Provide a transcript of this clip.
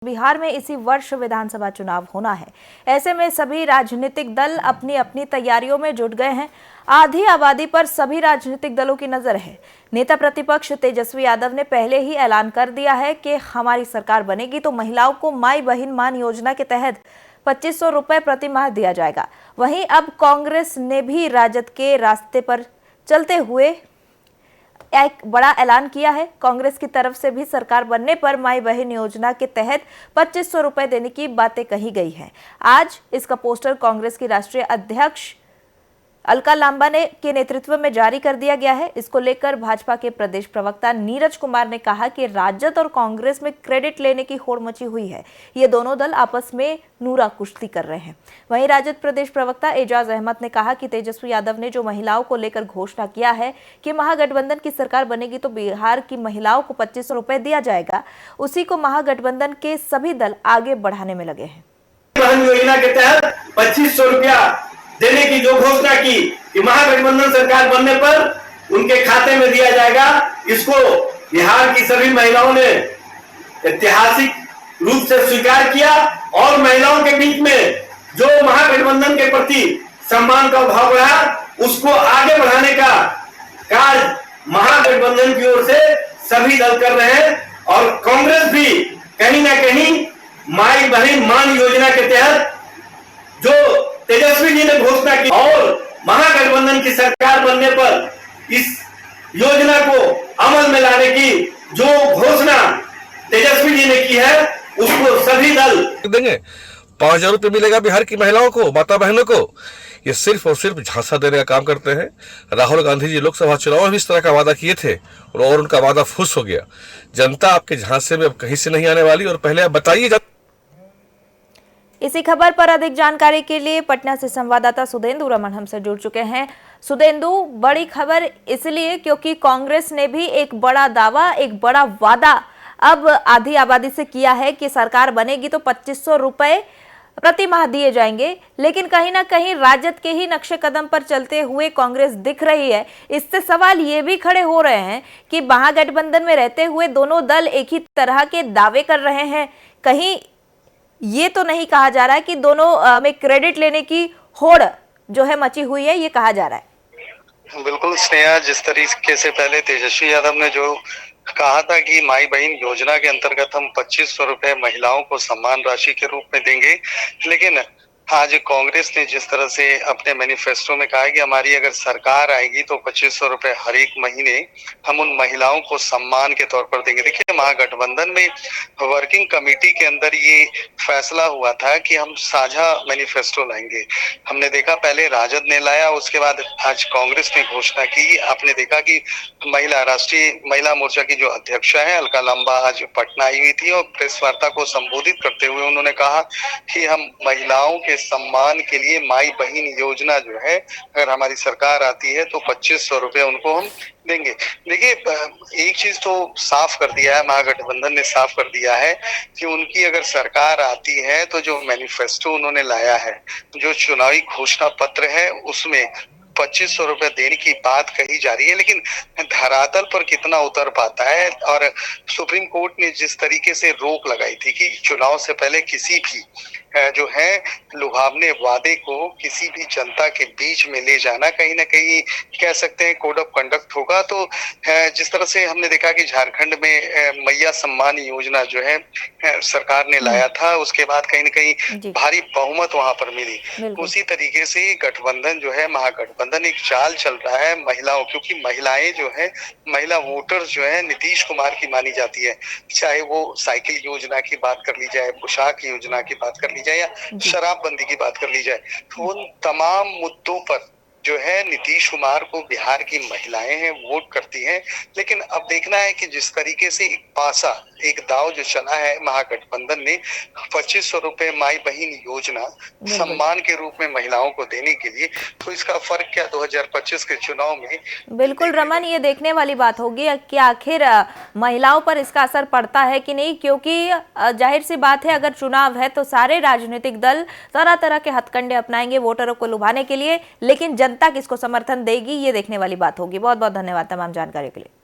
बिहार में इसी वर्ष विधानसभा चुनाव होना है। ऐसे में सभी राजनीतिक दल अपनी अपनी तैयारियों में जुट गए हैं। आधी आबादी पर सभी राजनीतिक दलों की नजर है। नेता प्रतिपक्ष तेजस्वी यादव ने पहले ही ऐलान कर दिया है कि हमारी सरकार बनेगी तो महिलाओं को माई बहन मान योजना के तहत 2500 रुपए प्रति माह दिया जाएगा। वहीं अब कांग्रेस ने भी राजद के रास्ते पर चलते हुए एक बड़ा ऐलान किया है। कांग्रेस की तरफ से भी सरकार बनने पर माई बहन योजना के तहत 2500 रुपए देने की बातें कही गई हैं। आज इसका पोस्टर कांग्रेस की राष्ट्रीय अध्यक्ष अलका लांबा के नेतृत्व में जारी कर दिया गया है। इसको लेकर भाजपा के प्रदेश प्रवक्ता नीरज कुमार ने कहा कि राजद और कांग्रेस में क्रेडिट लेने की होड़ मची हुई है। ये दोनों दल आपस में नूरा कुश्ती कर रहे हैं। वहीं राजद प्रदेश प्रवक्ता एजाज अहमद ने कहा कि तेजस्वी यादव ने जो महिलाओं को लेकर घोषणा किया है कि महागठबंधन की सरकार बनेगी तो बिहार की महिलाओं को 2500 रुपए दिया जाएगा, उसी को महागठबंधन के सभी दल आगे बढ़ाने में लगे हैं। योजना के तहत 2500 रुपया देने की जो घोषणा की कि महागठबंधन सरकार बनने पर उनके खाते में दिया जाएगा, इसको बिहार की सभी महिलाओं ने ऐतिहासिक रूप से स्वीकार किया और महिलाओं के बीच में जो महागठबंधन के प्रति सम्मान का भाव बढ़ा, उसको आगे बढ़ाने का कार्य महागठबंधन की ओर से सभी दल कर रहे हैं। और कांग्रेस भी कहीं ना कहीं माई बहन मान योजना के तहत जो तेजस्वी जी ने घोषणा की और महागठबंधन की सरकार बनने पर इस योजना को अमल में लाने की जो घोषणा तेजस्वी जी ने की है, उसको सभी दल देंगे। 5000 रुपये मिलेगा बिहार की महिलाओं को, माता बहनों को। ये सिर्फ और सिर्फ झांसा देने का काम करते हैं। राहुल गांधी जी लोकसभा चुनाव में भी इस तरह का वादा किए थे और उनका वादा फुस हो गया। जनता आपके झांसे में अब कहीं से नहीं आने वाली। और पहले आप बताइए। इसी खबर पर अधिक जानकारी के लिए पटना से संवाददाता सुदेंदु रमन हमसे जुड़ चुके हैं। सुदेंदु, बड़ी खबर इसलिए क्योंकि कांग्रेस ने भी एक बड़ा दावा, एक बड़ा वादा अब आधी आबादी से किया है कि सरकार बनेगी तो 2500 रुपए प्रति माह दिए जाएंगे। लेकिन कहीं ना कहीं राजद के ही नक्शे कदम पर चलते हुए कांग्रेस दिख रही है। इससे सवाल ये भी खड़े हो रहे हैं कि महागठबंधन में रहते हुए दोनों दल एक ही तरह के दावे कर रहे हैं। कहीं ये तो नहीं कहा जा रहा है कि दोनों में क्रेडिट लेने की होड़ जो है मची हुई है, ये कहा जा रहा है। बिल्कुल स्नेहा, जिस तरीके से पहले तेजस्वी यादव ने जो कहा था कि माई बहन योजना के अंतर्गत हम 2500 रुपए महिलाओं को सम्मान राशि के रूप में देंगे, लेकिन आज कांग्रेस ने जिस तरह से अपने मैनिफेस्टो में कहा है कि हमारी अगर सरकार आएगी तो 2500 रुपए हर एक महीने हम उन महिलाओं को सम्मान के तौर पर देंगे। देखिए, महागठबंधन में वर्किंग कमेटी के अंदर ये फैसला हुआ था कि हम साझा मैनिफेस्टो लाएंगे। हमने देखा पहले राजद ने लाया, उसके बाद आज कांग्रेस ने घोषणा की। आपने देखा कि राष्ट्रीय महिला मोर्चा की जो अध्यक्षा है अलका लांबा आज पटना आई हुई थी और प्रेस वार्ता को संबोधित करते हुए उन्होंने कहा कि हम महिलाओं के सम्मान के लिए माई बहन योजना जो है, अगर हमारी सरकार आती है तो 2500 रुपए उनको हम देंगे। देखिए, एक चीज तो साफ कर दिया है, महागठबंधन ने साफ कर दिया है कि उनकी अगर सरकार आती है तो जो मैनिफेस्टो उन्होंने लाया है, जो चुनावी घोषणा पत्र है, उसमें 2500 रुपए देने की बात कही जा रही है। लेकिन धरातल पर कितना उतर पाता है। और सुप्रीम कोर्ट ने जिस तरीके से रोक लगाई थी कि चुनाव से पहले किसी भी जो है लुभावने वादे को किसी भी जनता के बीच में ले जाना कहीं ना कहीं कह सकते हैं कोड ऑफ कंडक्ट होगा। तो जिस तरह से हमने देखा कि झारखंड में मैया सम्मान योजना जो है सरकार ने लाया था, उसके बाद कहीं ना कहीं भारी बहुमत वहां पर मिली। उसी तरीके से गठबंधन जो है, महागठबंधन एक चाल चल रहा है महिलाओं, क्योंकि महिलाएं जो है, महिला वोटर्स जो है नीतीश कुमार की मानी जाती है। चाहे वो साइकिल योजना की बात कर ली जाए, पोशाक योजना की बात कर ली जाए या शराबबंदी की बात कर ली जाए, तो उन तमाम मुद्दों पर जो है नीतीश कुमार को बिहार की महिलाएं हैं वोट करती हैं। लेकिन अब देखना है कि जिस तरीके से एक पासा, एक दाव जो चला है महागठबंधन ने 2500 रुपए माई बहन योजना सम्मान के रूप में महिलाओं को देने के लिए, तो इसका फर्क क्या 2025 के चुनाव में। बिल्कुल रमन, ये देखने वाली बात होगी कि आखिर महिलाओं पर इसका असर पड़ता है कि नहीं, क्योंकि जाहिर सी बात है अगर चुनाव है तो सारे राजनीतिक दल तरह तरह के हथकंडे अपनाएंगे वोटरों को लुभाने के लिए, लेकिन जनता किसको समर्थन देगी ये देखने वाली बात होगी। बहुत बहुत धन्यवाद तमाम जानकारी के लिए।